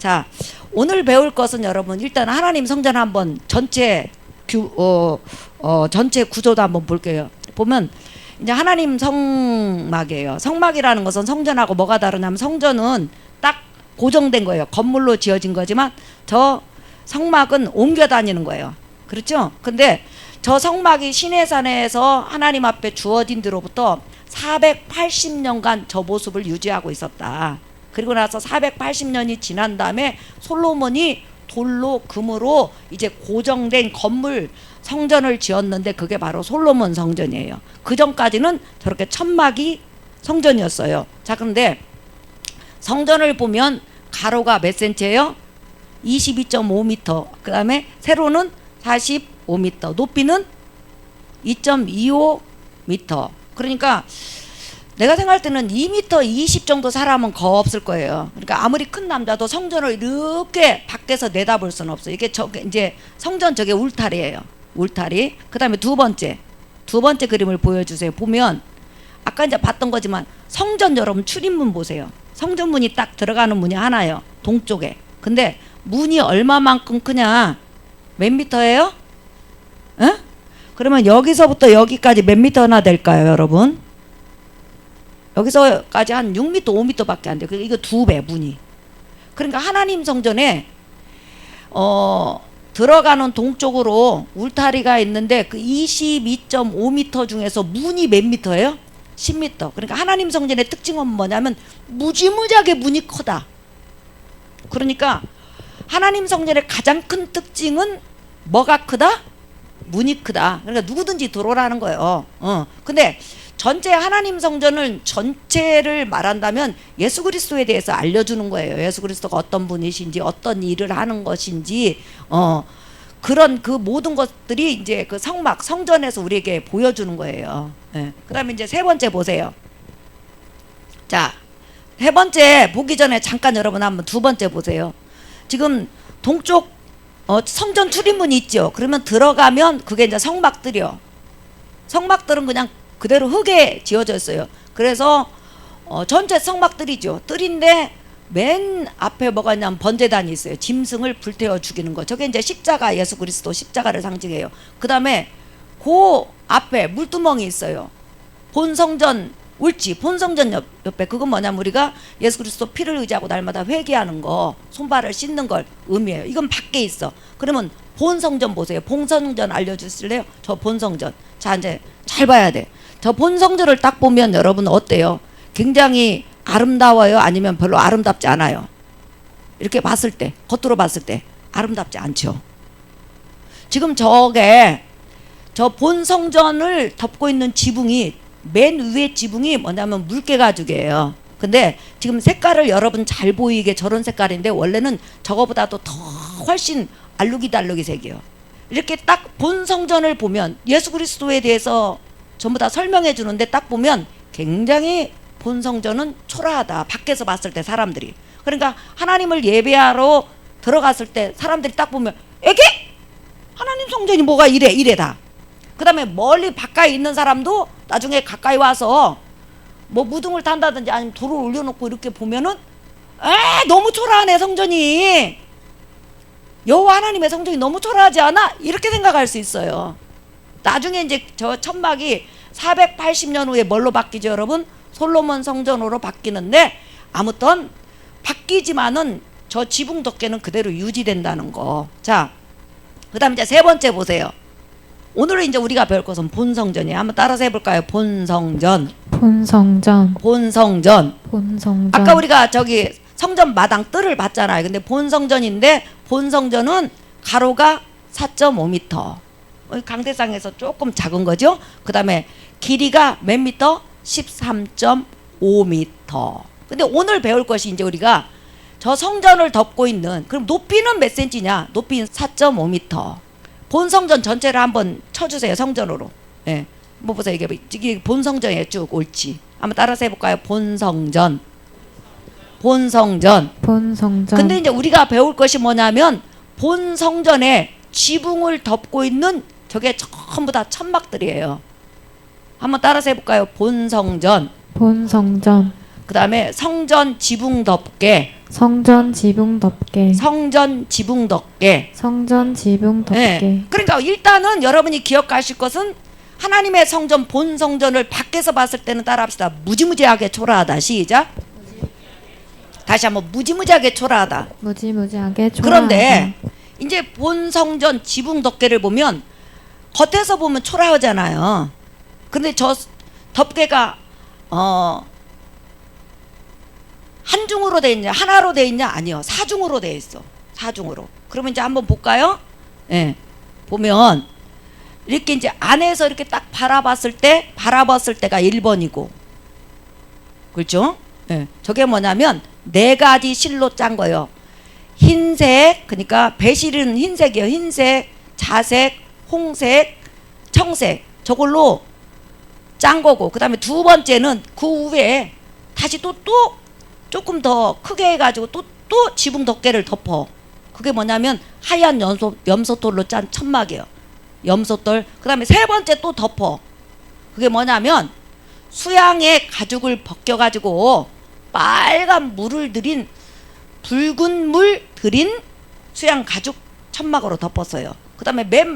자, 오늘 배울 것은 여러분 일단 하나님 성전 한번 전체 전체 구조도 한번 볼게요. 보면 이제 하나님 성막이에요. 성막이라는 것은 성전하고 뭐가 다르냐면 성전은 딱 고정된 거예요. 건물로 지어진 거지만 저 성막은 옮겨 다니는 거예요. 그렇죠? 근데 저 성막이 시내산에서 하나님 앞에 주어진 뒤로부터 480년간 저 모습을 유지하고 있었다. 그리고 나서 480년이 지난 다음에 솔로몬이 돌로 금으로 이제 고정된 건물 성전을 지었는데 그게 바로 솔로몬 성전이에요. 그 전까지는 저렇게 천막이 성전이었어요. 자, 그런데 성전을 보면 가로가 몇 센치예요? 22.5m. 그 다음에 세로는 45m. 높이는 2.25m. 그러니까 내가 생각할 때는 2m 20 정도 사람은 거의 없을 거예요. 그러니까 아무리 큰 남자도 성전을 이렇게 밖에서 내다볼 수는 없어요. 이게 이제 성전 저게 울타리예요. 울타리. 그 다음에 두 번째 그림을 보여주세요. 보면 아까 이제 봤던 거지만 성전 여러분 출입문 보세요. 성전 문이 딱 들어가는 문이 하나예요. 동쪽에. 근데 문이 얼마만큼 크냐? 몇 미터예요? 에? 그러면 여기서부터 여기까지 몇 미터나 될까요, 여러분? 여기서까지 한 6m, 5m 밖에 안 돼요. 이거 2배 문이. 그러니까 하나님 성전에 들어가는 동쪽으로 울타리가 있는데 그 22.5m 중에서 문이 몇 미터예요? 10m. 그러니까 하나님 성전의 특징은 뭐냐면 무지무지하게 문이 크다. 그러니까 하나님 성전의 가장 큰 특징은 뭐가 크다? 문이 크다. 그러니까 누구든지 들어오라는 거예요. 근데 전체 하나님 성전을 전체를 말한다면 예수 그리스도에 대해서 알려주는 거예요. 예수 그리스도가 어떤 분이신지 어떤 일을 하는 것인지 그런 그 모든 것들이 이제 그 성막 성전에서 우리에게 보여주는 거예요. 네. 그다음에 이제 세 번째 보세요. 자, 세 번째 보기 전에 잠깐 여러분 한번 두 번째 보세요. 지금 동쪽 성전 출입문이 있죠. 그러면 들어가면 그게 이제 성막들이요. 성막들은 그냥 그대로 흙에 지어져 있어요. 그래서 전체 성막들이죠. 뜰인데 맨 앞에 뭐가 있냐면 번제단이 있어요. 짐승을 불태워 죽이는 거. 저게 이제 십자가, 예수 그리스도 십자가를 상징해요. 그 다음에 그 앞에 물두멍이 있어요. 본성전 울지, 본성전 옆에 그건 뭐냐면 우리가 예수 그리스도 피를 의지하고 날마다 회개하는 거, 손발을 씻는 걸 의미해요. 이건 밖에 있어. 그러면 본성전 보세요. 본성전 알려주실래요? 저 본성전. 자, 이제 잘 봐야 돼. 저 본성전을 딱 보면 여러분 어때요? 굉장히 아름다워요? 아니면 별로 아름답지 않아요? 이렇게 봤을 때, 겉으로 봤을 때 아름답지 않죠. 지금 저게 저 본성전을 덮고 있는 지붕이 맨 위에 지붕이 뭐냐면 물개 가죽이에요. 근데 지금 색깔을 여러분 잘 보이게 저런 색깔인데 원래는 저거보다도 더 훨씬 알루기달루기 색이에요. 이렇게 딱 본성전을 보면 예수 그리스도에 대해서 전부 다 설명해 주는데 딱 보면 굉장히 본성전은 초라하다. 밖에서 봤을 때 사람들이. 그러니까 하나님을 예배하러 들어갔을 때 사람들이 딱 보면 에게? 하나님 성전이 뭐가 이래다. 그 다음에 멀리 바깥에 있는 사람도 나중에 가까이 와서 뭐 무등을 탄다든지 아니면 돌을 올려놓고 이렇게 보면은 너무 초라하네 성전이. 여호와 하나님의 성전이 너무 초라하지 않아? 이렇게 생각할 수 있어요. 나중에 이제 저 천막이 480년 후에 뭘로 바뀌죠 여러분? 솔로몬 성전으로 바뀌는데 아무튼 바뀌지만은 저 지붕 덮개는 그대로 유지된다는 거. 자, 그 다음 이제 세 번째 보세요. 오늘은 이제 우리가 배울 것은 본성전이에요. 한번 따라서 해볼까요? 본성전. 아까 우리가 저기 성전 마당 뜰을 봤잖아요. 근데 본성전인데 본성전은 가로가 4.5m. 강대상에서 조금 작은 거죠. 그 다음에 길이가 몇 미터? 13.5m. 근데 오늘 배울 것이 이제 우리가 저 성전을 덮고 있는, 그럼 높이는 몇 센치냐? 높이는 4.5m. 본성전 전체를 한번 쳐주세요. 성전으로. 예. 뭐 보세요. 이게 본성전에 쭉 옳지. 한번 따라서 해볼까요? 본성전. 근데 이제 우리가 배울 것이 뭐냐면 본성전에 지붕을 덮고 있는 저게 전부 다 천막들이에요. 한번 따라서 해볼까요? 본성전. 그 다음에 성전 지붕 덮개. 성전 지붕 덮개. 성전 지붕 덮개. 성전 지붕 덮개. 네. 그러니까 일단은 여러분이 기억하실 것은 하나님의 성전, 본 성전을 밖에서 봤을 때는 따라합시다. 무지무지하게 초라하다. 시작. 다시 한번 무지무지하게 초라하다. 무지무지하게 초라하다. 그런데 이제 본 성전 지붕 덮개를 보면 겉에서 보면 초라하잖아요. 근데 저 덮개가 한 중으로 돼 있냐, 하나로 돼 있냐? 아니요, 사중으로 돼 있어. 사중으로. 그러면 이제 한번 볼까요? 예. 보면 이렇게 이제 안에서 이렇게 딱 바라봤을 때가 1번이고, 그렇죠? 예. 저게 뭐냐면 네 가지 실로 짠 거예요. 흰색, 그러니까 배실은 흰색이에요. 흰색, 자색, 홍색, 청색. 저걸로 짠 거고, 그 다음에 두 번째는 그 위에 다시 또 조금 더 크게 해가지고 또 지붕 덮개를 덮어. 그게 뭐냐면 하얀 염소돌로 짠 천막이에요. 염소돌. 그 다음에 세 번째 또 덮어. 그게 뭐냐면 수양의 가죽을 벗겨가지고 빨간 물을 들인, 붉은 물 들인 수양 가죽 천막으로 덮었어요. 그 다음에 맨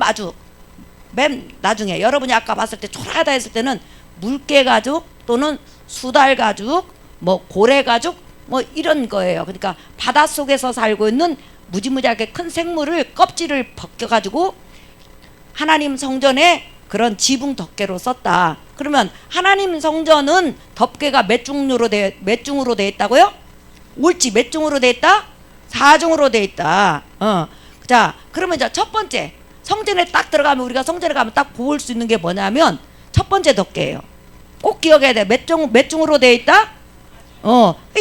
나중에 여러분이 아까 봤을 때 초라하다 했을 때는 물개 가죽 또는 수달 가죽, 뭐 고래 가죽, 뭐 이런 거예요. 그러니까 바닷속에서 살고 있는 무지무지하게 큰 생물을 껍질을 벗겨가지고 하나님 성전에 그런 지붕 덮개로 썼다. 그러면 하나님 성전은 덮개가 몇 중으로 돼 있다고요? 옳지. 몇 중으로 돼 있다? 4중으로 돼 있다. 자, 그러면 이제 첫 번째 성전에 딱 들어가면, 우리가 성전에 가면 딱 볼 수 있는 게 뭐냐면 첫 번째 덮개예요. 꼭 기억해야 돼. 몇 중으로 돼 있다?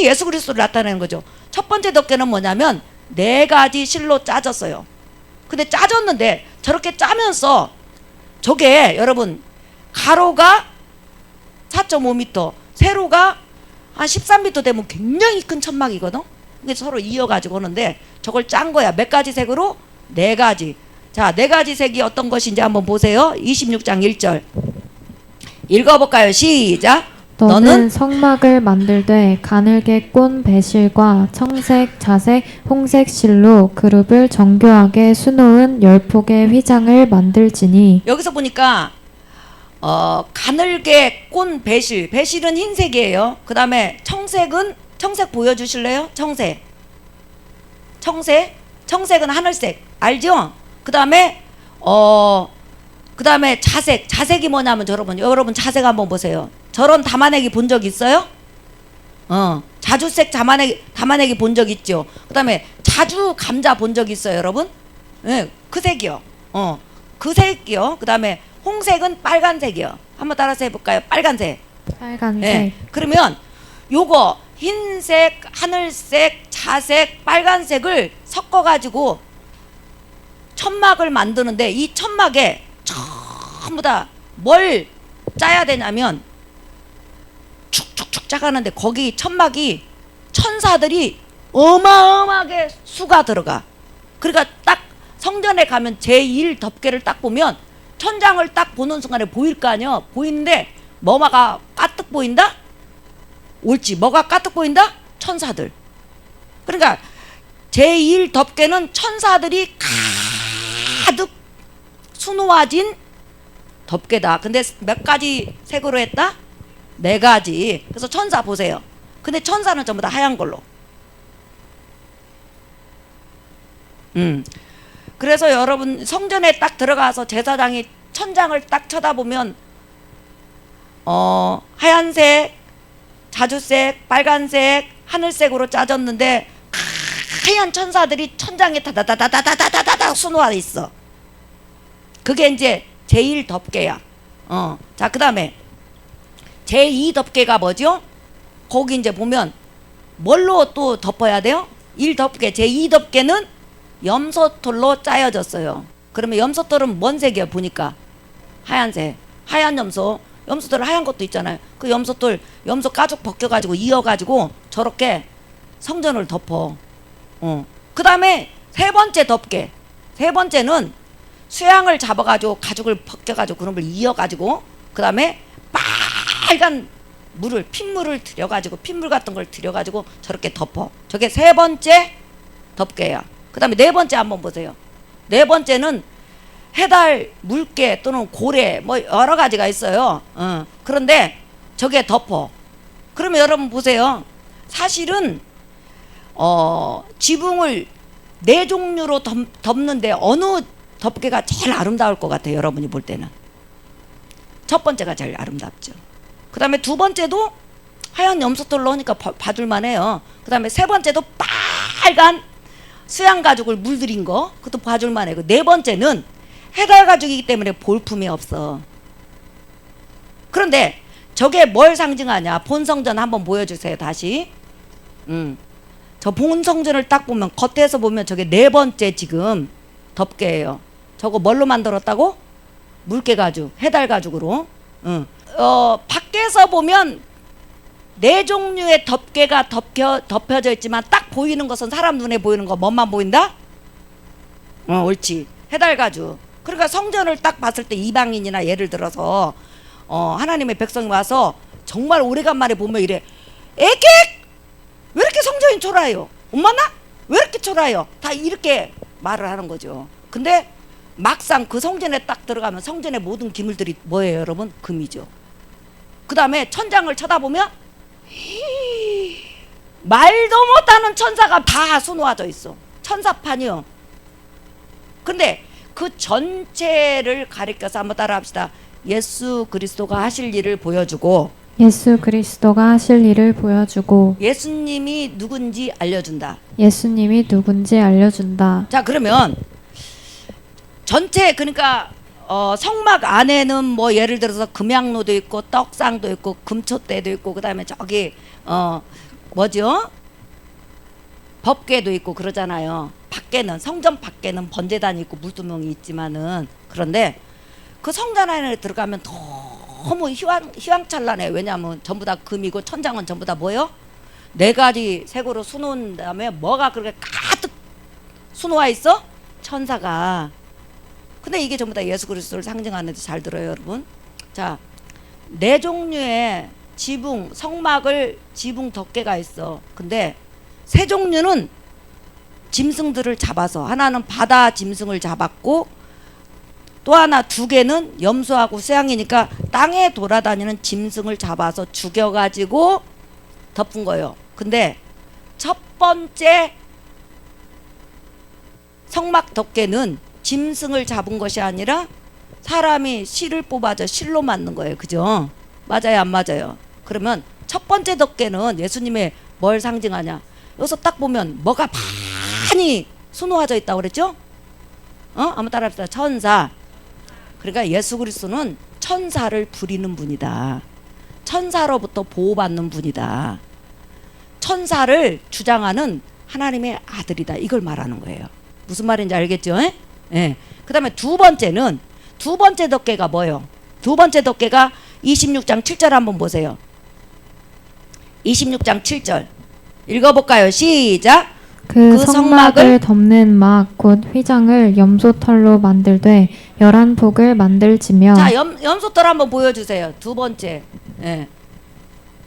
예수 그리스도를 나타내는 거죠. 첫 번째 덮개는 뭐냐면 네 가지 실로 짜졌어요. 근데 짜졌는데 저렇게 짜면서 저게 여러분 가로가 4.5m, 세로가 한 13m 되면 굉장히 큰 천막이거든. 근데 서로 이어가지고 오는데 저걸 짠 거야. 몇 가지 색으로? 네 가지. 자, 네 가지 색이 어떤 것인지 한번 보세요. 26장 1절 읽어볼까요? 시작. 너는 성막을 만들되 가늘게 꼰 배실과 청색, 자색, 홍색 실로 그룹을 정교하게 수놓은 10폭의 휘장을 만들지니. 여기서 보니까 가늘게 꼰 배실은 흰색이에요. 그 다음에 청색 보여주실래요? 청색은 하늘색 알죠? 그 다음에 자색이 뭐냐면 여러분 자색 한번 보세요. 저런 담아내기 본 적 있어요? 자주색 담아내기 본 적 있죠. 그 다음에 자주 감자 본 적 있어요, 여러분? 네, 그 색이요. 그 색이요. 그 다음에 홍색은 빨간색이요. 한번 따라서 해볼까요? 빨간색. 네. 그러면 요거 흰색, 하늘색, 자색, 빨간색을 섞어가지고 천막을 만드는데, 이 천막에 전부 다 뭘 짜야 되냐면 축축축 짜가는데 거기 천막이 천사들이 어마어마하게 수가 들어가. 그러니까 딱 성전에 가면 제1 덮개를 딱 보면 천장을 딱 보는 순간에 보일 거 아니야. 보이는데 뭐가 까뜩 보인다? 옳지. 뭐가 까뜩 보인다? 천사들. 그러니까 제1 덮개는 천사들이 가득 수놓아진 덮개다. 근데 몇 가지 색으로 했다? 네 가지. 그래서 천사 보세요. 근데 천사는 전부 다 하얀 걸로. 그래서 여러분 성전에 딱 들어가서 제사장이 천장을 딱 쳐다보면 하얀색, 자주색, 빨간색, 하늘색으로 짜졌는데 하얀 천사들이 천장에 다다다다다다다다다 수놓아 있어. 그게 이제 제1 덮개야. 자, 그 다음에 제2 덮개가 뭐죠? 거기 이제 보면 뭘로 또 덮어야 돼요? 1 덮개, 제2 덮개는 염소털로 짜여졌어요. 그러면 염소털은 뭔 색이에요? 보니까 하얀색. 하얀 염소털 하얀 것도 있잖아요. 그 염소 가죽 벗겨가지고 이어가지고 저렇게 성전을 덮어. 그 다음에 세 번째 덮개. 세 번째는 수양을 잡아가지고 가죽을 벗겨가지고 그런 걸 이어가지고 그 다음에 빨간 물을 핏물을 들여가지고 핏물 같은 걸 들여가지고 저렇게 덮어. 저게 세 번째 덮개야. 그 다음에 네 번째 한번 보세요. 네 번째는 해달, 물개 또는 고래 뭐 여러 가지가 있어요. 그런데 저게 덮어. 그러면 여러분 보세요. 사실은 지붕을 네 종류로 덮는데 어느 덮개가 제일 아름다울 것 같아요? 여러분이 볼 때는 첫 번째가 제일 아름답죠. 그 다음에 두 번째도 하얀 염소털로 하니까 봐줄만 해요. 그 다음에 세 번째도 빨간 수양 가죽을 물들인 거, 그것도 봐줄만 해요. 네 번째는 해달 가죽이기 때문에 볼품이 없어. 그런데 저게 뭘 상징하냐? 본성전 한번 보여주세요. 다시. 저 본성전을 딱 보면 겉에서 보면 저게 네 번째 지금 덮개예요. 저거 뭘로 만들었다고? 물개 가죽, 해달 가죽으로. 밖에서 보면 네 종류의 덮개가 덮여져 있지만 딱 보이는 것은 사람 눈에 보이는 거 뭐만 보인다? 옳지. 해달 가죽. 그러니까 성전을 딱 봤을 때 이방인이나 예를 들어서 하나님의 백성이 와서 정말 오래간만에 보면 이래. 에게 왜 이렇게 성전이 초라해요? 엄마나 왜 이렇게 초라해요? 다 이렇게 말을 하는 거죠. 근데 막상 그 성전에 딱 들어가면 성전의 모든 기물들이 뭐예요, 여러분? 금이죠. 그 다음에 천장을 쳐다보면 말도 못하는 천사가 다 수놓아져 있어. 천사판이요. 근데 그 전체를 가리켜서 한번 따라합시다. 예수 그리스도가 하실 일을 보여주고, 예수 그리스도가 하실 일을 보여주고, 예수님이 누군지 알려준다. 예수님이 누군지 알려준다. 자, 그러면 전체, 그러니까 성막 안에는 뭐 예를 들어서 금양로도 있고 떡상도 있고 금촛대도 있고 그다음에 저기 뭐죠? 법궤도 있고 그러잖아요. 밖에는, 성전 밖에는 번제단이 있고 물두멍이 있지만은, 그런데 그 성전 안에 들어가면 너무 휘황찬란해. 왜냐하면 전부 다 금이고 천장은 전부 다 뭐요? 네 가지 색으로 수놓은 다음에 뭐가 그렇게 가득 수놓아 있어? 천사가. 근데 이게 전부 다 예수 그리스도를 상징하는데 잘 들어요, 여러분. 자, 네 종류의 지붕, 성막을 지붕 덮개가 있어. 근데 세 종류는 짐승들을 잡아서, 하나는 바다 짐승을 잡았고 또 하나 두 개는 염소하고 수양이니까 땅에 돌아다니는 짐승을 잡아서 죽여가지고 덮은 거예요. 근데 첫 번째 성막 덮개는 짐승을 잡은 것이 아니라 사람이 실을 뽑아서 실로 만든 거예요. 그죠? 맞아요, 안 맞아요? 그러면 첫 번째 덮개는 예수님의 뭘 상징하냐? 여기서 딱 보면 뭐가 많이 수놓아져 있다고 그랬죠? 한번 따라합시다. 천사. 그러니까 예수 그리스도는 천사를 부리는 분이다. 천사로부터 보호받는 분이다. 천사를 주장하는 하나님의 아들이다. 이걸 말하는 거예요. 무슨 말인지 알겠죠? 예. 그 다음에 두 번째 덮개가 뭐예요? 두 번째 덮개가 26장 7절 한번 보세요. 26장 7절 읽어볼까요? 시작. 그 성막을 덮는 막 곧 휘장을 염소털로 만들되 11폭을 만들지며. 자, 염소털 한번 보여주세요. 두 번째. 예.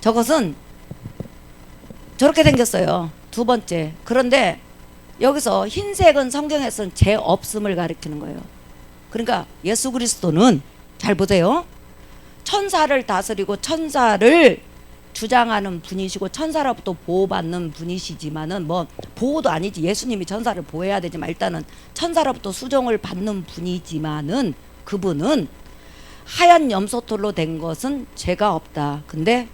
저것은 저렇게 생겼어요. 두 번째. 그런데 여기서 흰색은 성경에서는 죄 없음을 가리키는 거예요. 그러니까 예수 그리스도는, 잘 보세요, 천사를 다스리고 천사를 주장하는 분이시고 천사로부터 보호받는 분이시지만은, 뭐 보호도 아니지, 예수님이 천사를 보호해야 되지만 일단은 천사로부터 수종을 받는 분이지만은 그분은 하얀 염소털로 된 것은 죄가 없다. 근데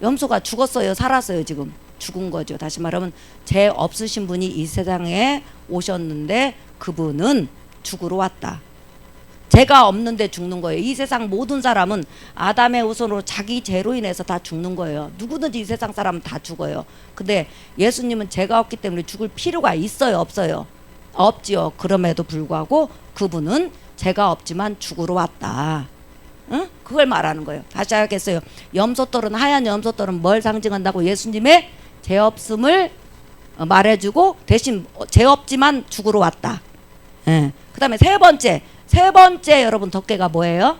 염소가 죽었어요, 살았어요? 지금 죽은 거죠. 다시 말하면 죄 없으신 분이 이 세상에 오셨는데 그분은 죽으러 왔다. 죄가 없는데 죽는 거예요. 이 세상 모든 사람은 아담의 후손으로 자기 죄로 인해서 다 죽는 거예요. 누구든지 이 세상 사람은 다 죽어요. 근데 예수님은 죄가 없기 때문에 죽을 필요가 있어요, 없어요? 없지요. 그럼에도 불구하고 그분은 죄가 없지만 죽으러 왔다. 응? 그걸 말하는 거예요. 다시 하겠어요. 염소털은, 하얀 염소털은 뭘 상징한다고? 예수님의 죄 없음을 말해주고 대신 죄 없지만 죽으러 왔다. 예. 그 다음에 세 번째 여러분 덮개가 뭐예요?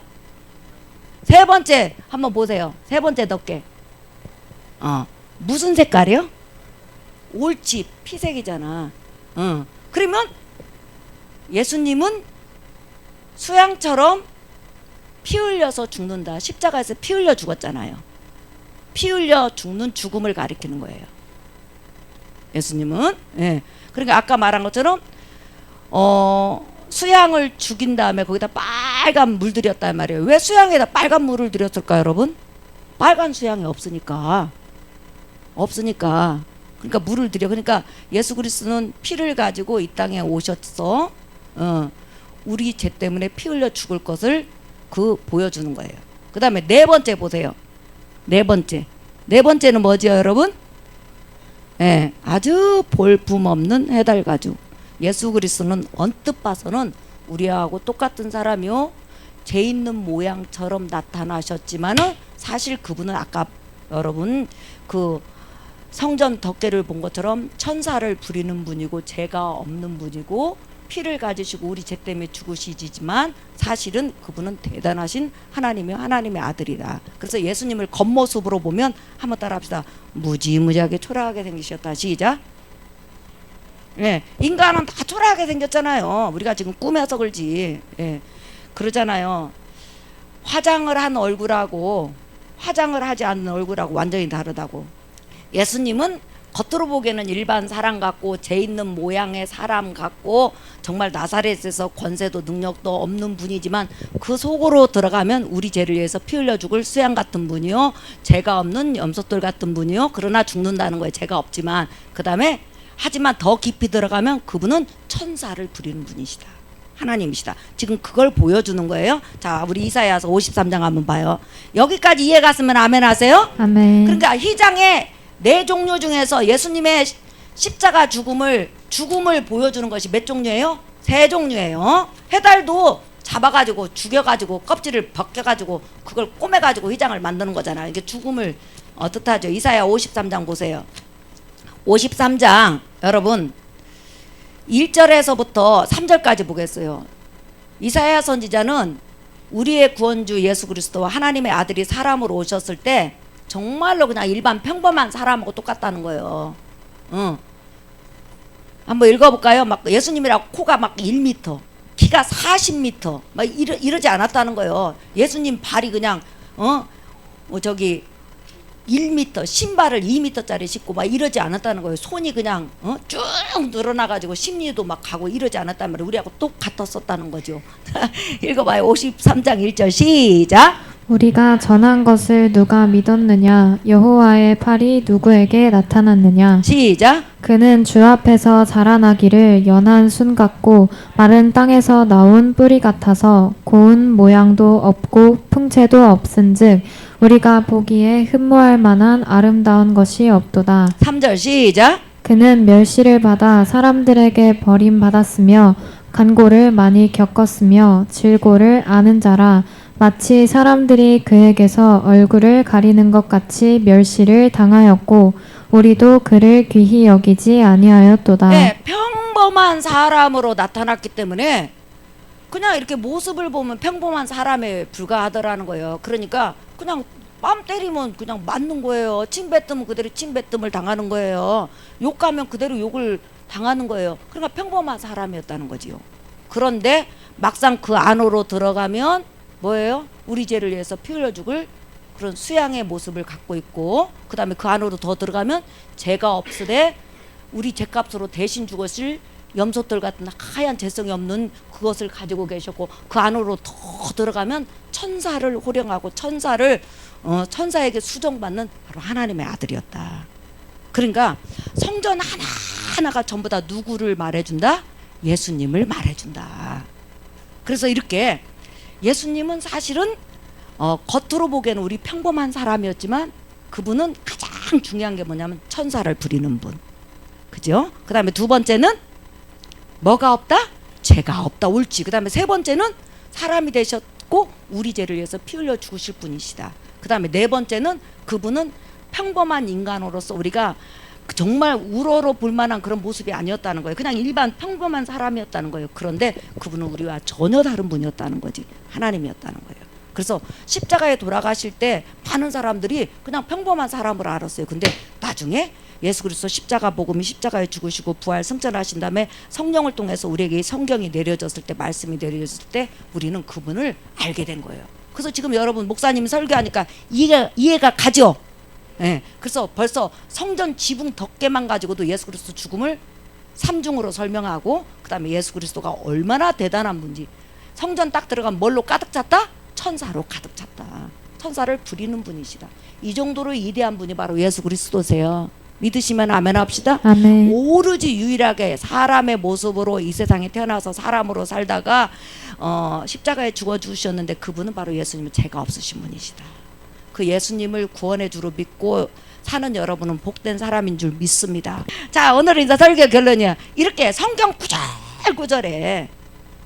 세 번째 한번 보세요. 세 번째 덮개. 무슨 색깔이요? 옳지, 피색이잖아. 그러면 예수님은 수양처럼 피 흘려서 죽는다. 십자가에서 피 흘려 죽었잖아요. 피 흘려 죽는 죽음을 가리키는 거예요. 예수님은. 예. 그러니까 아까 말한 것처럼 수양을 죽인 다음에 거기다 빨간 물 들였단 말이에요. 왜 수양에다 빨간 물을 들였을까요, 여러분? 빨간 수양이 없으니까. 그러니까 물을 들여. 그러니까 예수 그리스도는 피를 가지고 이 땅에 오셨어. 우리 죄 때문에 피 흘려 죽을 것을 보여주는 거예요. 그 다음에 네 번째 보세요. 네 번째는 뭐지요, 여러분? 예, 아주 볼품없는 해달가죽. 예수 그리스도는 언뜻 봐서는 우리하고 똑같은 사람이요, 죄 있는 모양처럼 나타나셨지만은 사실 그분은 아까 여러분 그 성전 덕계를 본 것처럼 천사를 부리는 분이고 죄가 없는 분이고 피를 가지시고 우리 죄 때문에 죽으시지만 사실은 그분은 대단하신 하나님이요, 하나님의 아들이다. 그래서 예수님을 겉모습으로 보면 한번 따라합시다. 무지무지하게 초라하게 생기셨다. 시작. 예, 인간은 다 초라하게 생겼잖아요. 우리가 지금 꾸며서 그러지. 예, 그러잖아요. 화장을 한 얼굴하고 화장을 하지 않는 얼굴하고 완전히 다르다고. 예수님은 겉으로 보기에는 일반 사람 같고 죄 있는 모양의 사람 같고 정말 나사렛에서 권세도 능력도 없는 분이지만 그 속으로 들어가면 우리 죄를 위해서 피 흘려 죽을 수양 같은 분이요, 죄가 없는 염소돌 같은 분이요. 그러나 죽는다는 거예요. 죄가 없지만. 그 다음에 하지만 더 깊이 들어가면 그분은 천사를 부리는 분이시다. 하나님이시다. 지금 그걸 보여주는 거예요. 자, 우리 이사야서 53장 한번 봐요. 여기까지 이해 갔으면 아멘 하세요. 아멘. 그러니까 휘장의 네 종류 중에서 예수님의 십자가 죽음을 보여주는 것이 몇 종류예요? 세 종류예요. 해달도 잡아가지고 죽여가지고 껍질을 벗겨가지고 그걸 꼬매가지고 휘장을 만드는 거잖아요. 이게 죽음을 뜻하죠. 이사야 53장 보세요. 53장 여러분 1절에서부터 3절까지 보겠어요. 이사야 선지자는 우리의 구원주 예수 그리스도와 하나님의 아들이 사람으로 오셨을 때 정말로 그냥 일반 평범한 사람하고 똑같다는 거예요. 한번 읽어볼까요? 막 예수님이라고 코가 막 1m, 키가 40m, 막 이러지 않았다는 거예요. 예수님 발이 그냥 저기 1m, 신발을 2m짜리 신고 막 이러지 않았다는 거예요. 손이 그냥 쭉 늘어나가지고 심리도 막 가고 이러지 않았단 말이에요. 우리하고 똑같았었다는 거죠. 읽어봐요. 53장 1절 시작. 우리가 전한 것을 누가 믿었느냐? 여호와의 팔이 누구에게 나타났느냐? 시작. 그는 주 앞에서 자라나기를 연한 순 같고 마른 땅에서 나온 뿌리 같아서 고운 모양도 없고 풍채도 없은즉 우리가 보기에 흠모할 만한 아름다운 것이 없도다. 3절 시작. 그는 멸시를 받아 사람들에게 버림받았으며 간고를 많이 겪었으며 질고를 아는 자라. 마치 사람들이 그에게서 얼굴을 가리는 것 같이 멸시를 당하였고 우리도 그를 귀히 여기지 아니하였도다. 네, 평범한 사람으로 나타났기 때문에 그냥 이렇게 모습을 보면 평범한 사람에 불과하더라는 거예요. 그러니까 그냥 뺨 때리면 그냥 맞는 거예요. 침 뱉으면 그대로 침 뱉음을 당하는 거예요. 욕하면 그대로 욕을 당하는 거예요. 그러니까 평범한 사람이었다는 거지요. 그런데 막상 그 안으로 들어가면 뭐예요? 우리 죄를 위해서 피 흘려 죽을 그런 수양의 모습을 갖고 있고, 그 다음에 그 안으로 더 들어가면 죄가 없으되 우리 죄값으로 대신 죽었을 염소털 같은 하얀 죄성이 없는 그것을 가지고 계셨고, 그 안으로 더 들어가면 천사를 호령하고 천사에게 수정받는 바로 하나님의 아들이었다. 그러니까 성전 하나하나가 전부 다 누구를 말해준다? 예수님을 말해준다. 그래서 이렇게 예수님은 사실은 겉으로 보기에는 우리 평범한 사람이었지만 그분은 가장 중요한 게 뭐냐면 천사를 부리는 분. 그죠? 그 다음에 두 번째는 뭐가 없다? 죄가 없다. 옳지. 그 다음에 세 번째는 사람이 되셨고 우리 죄를 위해서 피 흘려 죽으실 분이시다. 그 다음에 네 번째는 그분은 평범한 인간으로서 우리가 정말 우러러 볼 만한 그런 모습이 아니었다는 거예요. 그냥 일반 평범한 사람이었다는 거예요. 그런데 그분은 우리와 전혀 다른 분이었다는 거지. 하나님이었다는 거예요. 그래서 십자가에 돌아가실 때 많은 사람들이 그냥 평범한 사람으로 알았어요. 근데 나중에 예수 그리스도 십자가 복음이 십자가에 죽으시고 부활 승천하신 다음에 성령을 통해서 우리에게 성경이 내려졌을 때, 말씀이 내려졌을 때 우리는 그분을 알게 된 거예요. 그래서 지금 여러분 목사님이 설교하니까 이해가 가죠. 예. 그래서 벌써 성전 지붕 덮개만 가지고도 예수 그리스도 죽음을 삼중으로 설명하고, 그 다음에 예수 그리스도가 얼마나 대단한 분인지. 성전 딱 들어가면 뭘로 가득 찼다? 천사로 가득 찼다. 천사를 부리는 분이시다. 이 정도로 위대한 분이 바로 예수 그리스도세요. 믿으시면 아멘 합시다. 아멘. 오로지 유일하게 사람의 모습으로 이 세상에 태어나서 사람으로 살다가 십자가에 죽어 주셨는데, 그분은 바로 예수님은 죄가 없으신 분이시다. 그 예수님을 구원의 주로 믿고 사는 여러분은 복된 사람인 줄 믿습니다. 자, 오늘은 이제 설교 결론이야. 이렇게 성경 구절구절에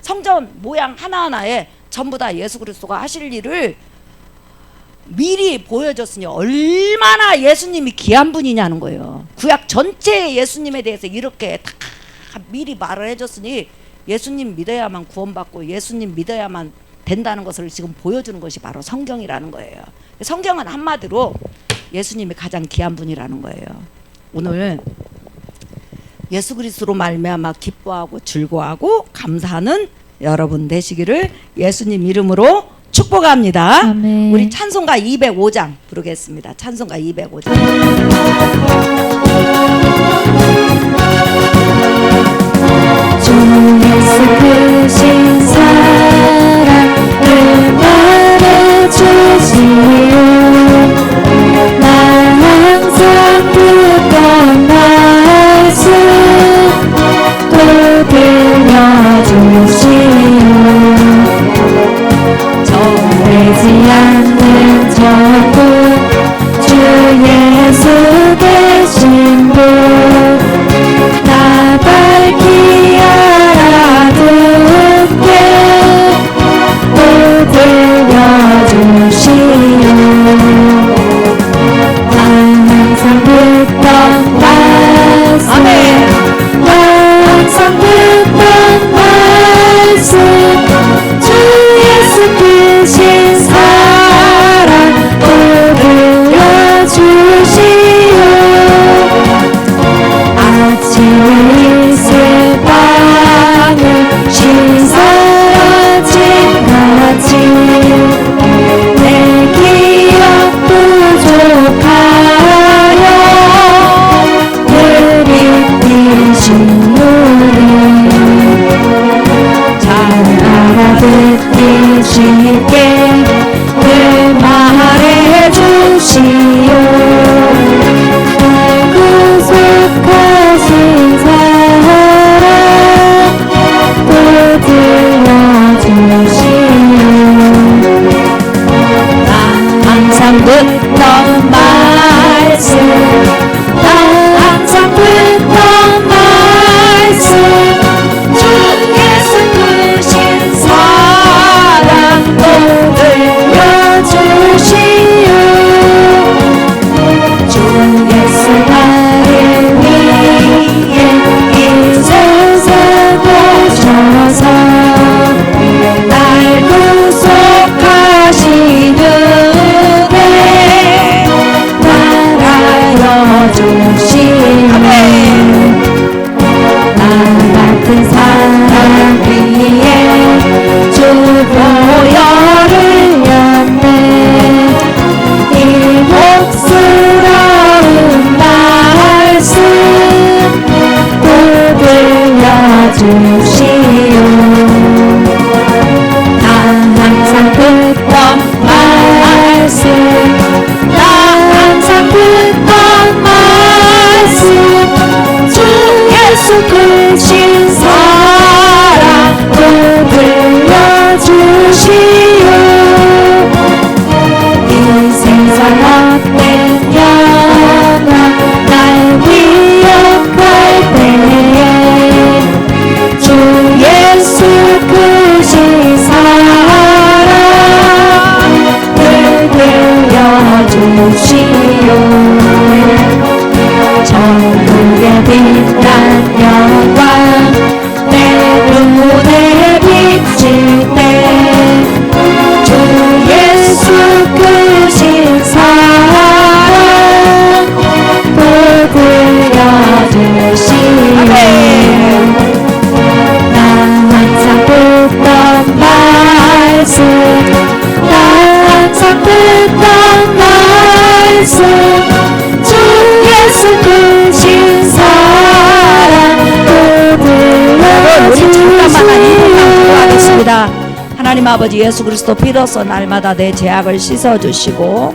성전 모양 하나하나에 전부 다 예수 그리스도가 하실 일을 미리 보여줬으니 얼마나 예수님이 귀한 분이냐는 거예요. 구약 전체의 예수님에 대해서 이렇게 다 미리 말을 해줬으니 예수님 믿어야만 구원받고 예수님 믿어야만 된다는 것을 지금 보여주는 것이 바로 성경이라는 거예요. 성경은 한마디로 예수님이 가장 귀한 분이라는 거예요. 오늘 예수 그리스도로 말미암아 기뻐하고 즐거워하고 감사하는 여러분 되시기를 예수님 이름으로 축복합니다. 아멘. 우리 찬송가 205장 부르겠습니다. 찬송가 205장. 주 예수 크신 사랑을 말해주시오. 나 항상 듣던 말씀 또 들려주시오. 되지 않는 전부 주 예수 되신 분 나 밝히 알아듣게 또 들려주시오. 나 항상 듣던 말씀 나 항상 듣던 말씀 주 예수 크신 사랑 또 들려주시오. 아침에 있을 밤을 씻어진 같이 내 기억 부족하여 늘 잊으시오니 잘 알아듣기 쉽게 늘 말해주시오. 구속하신 사랑 또 들려주시오. 나 항상 듣던 말씀 나 항상 듣던 말씀 주 예수 크신 사랑 또 들려주시오. 주 예수 나를 위해 이 세상 오셔서 날 구속하시는 은혜 말하여 주시오. 나 같은 사람 위에 주 보혈을 였네. 이 복스러운 말씀 또 들려주시오. 나 항상 듣던 말씀 나 항상 듣던 말씀 주 예수 크신 사랑 또 들려주시오. 이 세상 헛된 영광 날 위협할 때에 주 예수 크신 사랑 늘 들려주시오. 천국의 빛난 영광 내 눈에 비칠 때 하나님 아버지 예수 그리스도 피로써 날마다 내 죄악을 씻어주시고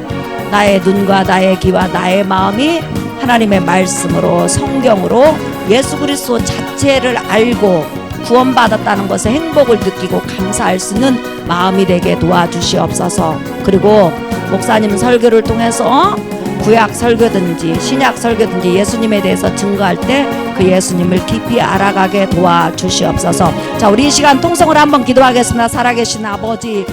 나의 눈과 나의 귀와 나의 마음이 하나님의 말씀으로 성경으로 예수 그리스도 자체를 알고 구원받았다는 것에 행복을 느끼고 감사할 수 있는 마음이 되게 도와주시옵소서. 그리고 목사님 설교를 통해서 구약 설교든지 신약 설교든지 예수님에 대해서 증거할 때 그 예수님을 깊이 알아가게 도와주시옵소서. 자, 우리 이 시간 통성으로 한번 기도하겠습니다. 살아계신 아버지,